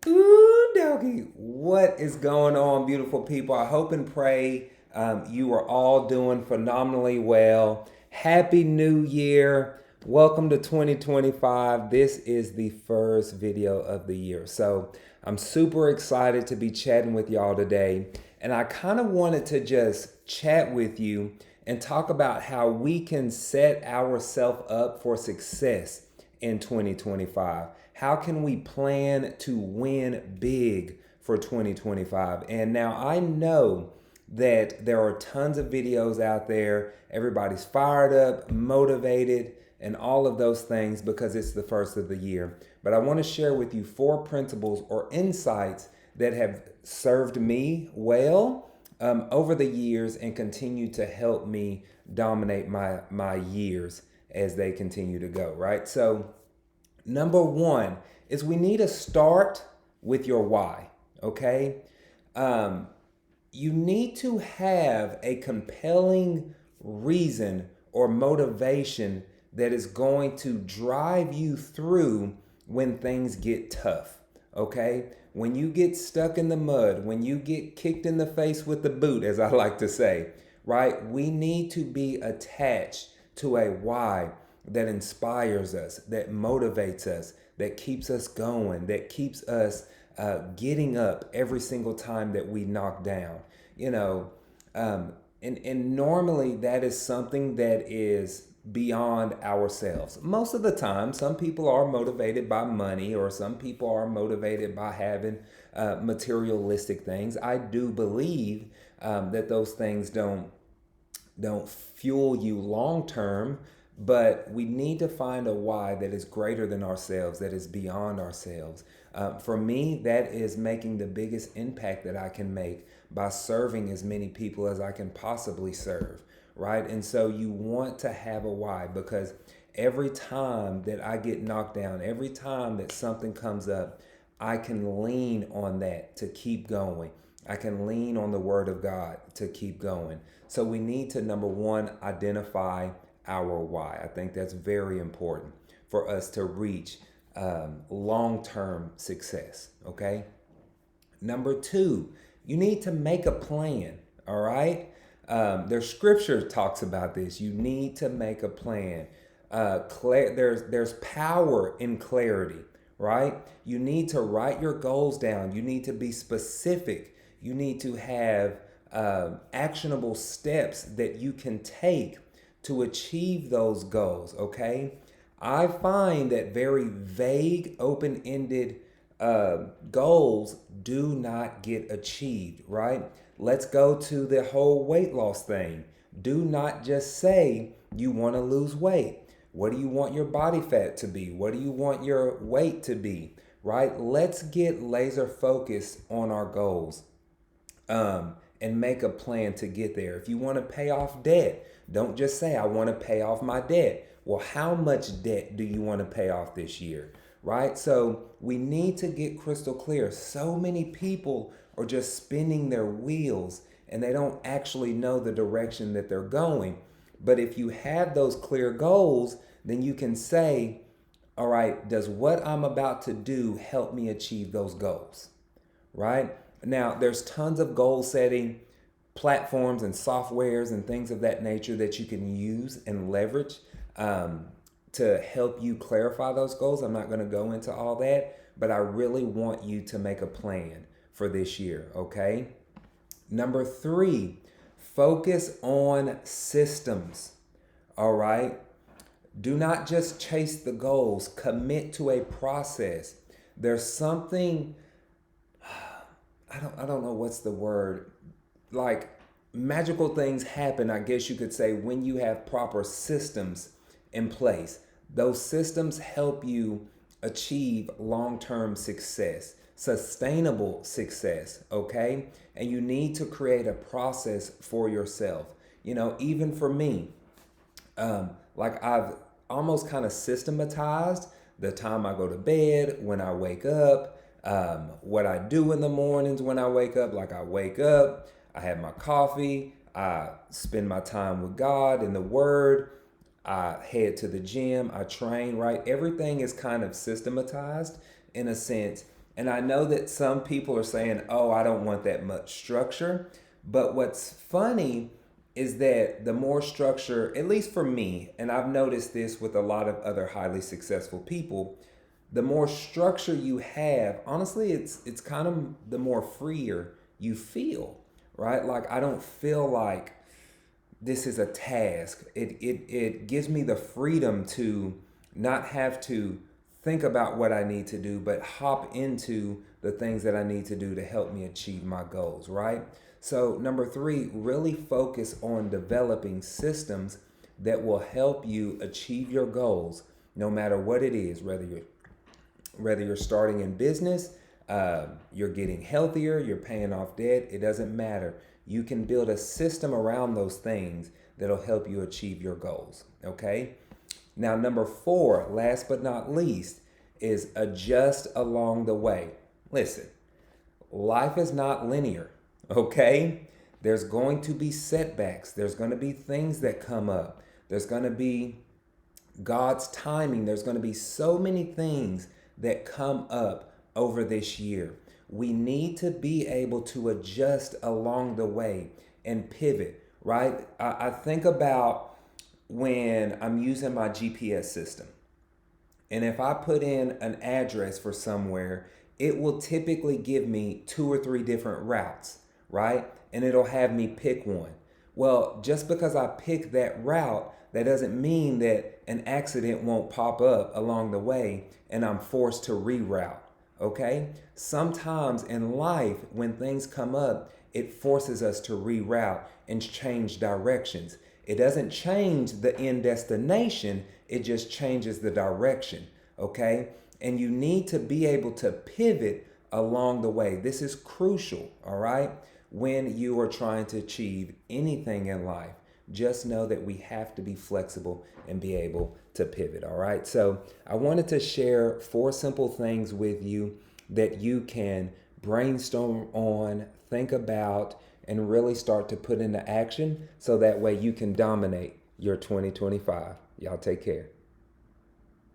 Ooh, doggy. What is going on, beautiful people? I hope and pray you are all doing phenomenally well. Happy New Year. Welcome to 2025. This is the first video of the year. So I'm super excited to be chatting with y'all today. And I kind of wanted to just chat with you and talk about how we can set ourselves up for success in 2025. How can we plan to win big for 2025? And now I know that there are tons of videos out there. Everybody's fired up, motivated, and all of those things because it's the first of the year. But I want to share with you 4 principles or insights that have served me well over the years and continue to help me dominate my years as they continue to go, right? So, number 1 is we need to start with your why, okay? You need to have a compelling reason or motivation that is going to drive you through when things get tough, okay? When you get stuck in the mud, when you get kicked in the face with the boot, as I like to say, right? We need to be attached to a why that inspires us, that motivates us, that keeps us going, that keeps us getting up every single time that we knock down. You know, and normally that is something that is beyond ourselves. Most of the time, some people are motivated by money, or some people are motivated by having materialistic things. I do believe that those things don't fuel you long term, but we need to find a why that is greater than ourselves, that is beyond ourselves. For me, that is making the biggest impact that I can make by serving as many people as I can possibly serve, right? And so you want to have a why, because every time that I get knocked down, every time that something comes up, I can lean on that to keep going. I can lean on the word of God to keep going. So we need to, number 1, identify our why. I think that's very important for us to reach long-term success, okay? Number 2, you need to make a plan, all right? There's scripture talks about this. You need to make a plan. There's power in clarity, right? You need to write your goals down. You need to be specific. You need to have actionable steps that you can take to achieve those goals, okay? I find that very vague, open-ended goals do not get achieved, right? Let's go to the whole weight loss thing. Do not just say you want to lose weight. What do you want your body fat to be? What do you want your weight to be, right? Let's get laser focused on our goals and make a plan to get there. If you want to pay off debt, don't just say, I want to pay off my debt. Well, how much debt do you want to pay off this year? Right? So we need to get crystal clear. So many people are just spinning their wheels and they don't actually know the direction that they're going. But if you have those clear goals, then you can say, all right, does what I'm about to do help me achieve those goals? Right? Now, there's tons of goal setting platforms and softwares and things of that nature that you can use and leverage to help you clarify those goals. I'm not going to go into all that, but I really want you to make a plan for this year, okay? Number 3, focus on systems, all right? Do not just chase the goals, commit to a process. There's something, I don't know what's the word, like magical things happen, I guess you could say, when you have proper systems in place. Those systems help you achieve long-term success, sustainable success, okay? And you need to create a process for yourself. You know, even for me, like I've almost kind of systematized the time I go to bed, when I wake up, what I do in the mornings when I wake up. Like I wake up, I have my coffee, I spend my time with God in the Word, I head to the gym, I train, right? Everything is kind of systematized in a sense. And I know that some people are saying, oh, I don't want that much structure. But what's funny is that the more structure, at least for me, and I've noticed this with a lot of other highly successful people, the more structure you have, honestly, it's kind of the more freer you feel, right? Like I don't feel like this is a task. It gives me the freedom to not have to think about what I need to do, but hop into the things that I need to do to help me achieve my goals, right? So, number three, really focus on developing systems that will help you achieve your goals no matter what it is, whether you're starting in business, you're getting healthier, you're paying off debt, it doesn't matter. You can build a system around those things that'll help you achieve your goals. Okay? Now, number four, last but not least, is adjust along the way. Listen, life is not linear. Okay? There's going to be setbacks, there's going to be things that come up, there's going to be God's timing, there's going to be so many things that come up over this year. We need to be able to adjust along the way and pivot, right? I think about when I'm using my GPS system. And if I put in an address for somewhere, it will typically give me 2 or 3 different routes, right? And it'll have me pick one. Well, just because I pick that route, that doesn't mean that an accident won't pop up along the way and I'm forced to reroute. Okay? Sometimes in life, when things come up, it forces us to reroute and change directions. It doesn't change the end destination, it just changes the direction. Okay? And you need to be able to pivot along the way. This is crucial, all right? When you are trying to achieve anything in life, just know that we have to be flexible and be able to pivot, all right? So I wanted to share 4 simple things with you that you can brainstorm on, think about, and really start to put into action so that way you can dominate your 2025. Y'all take care.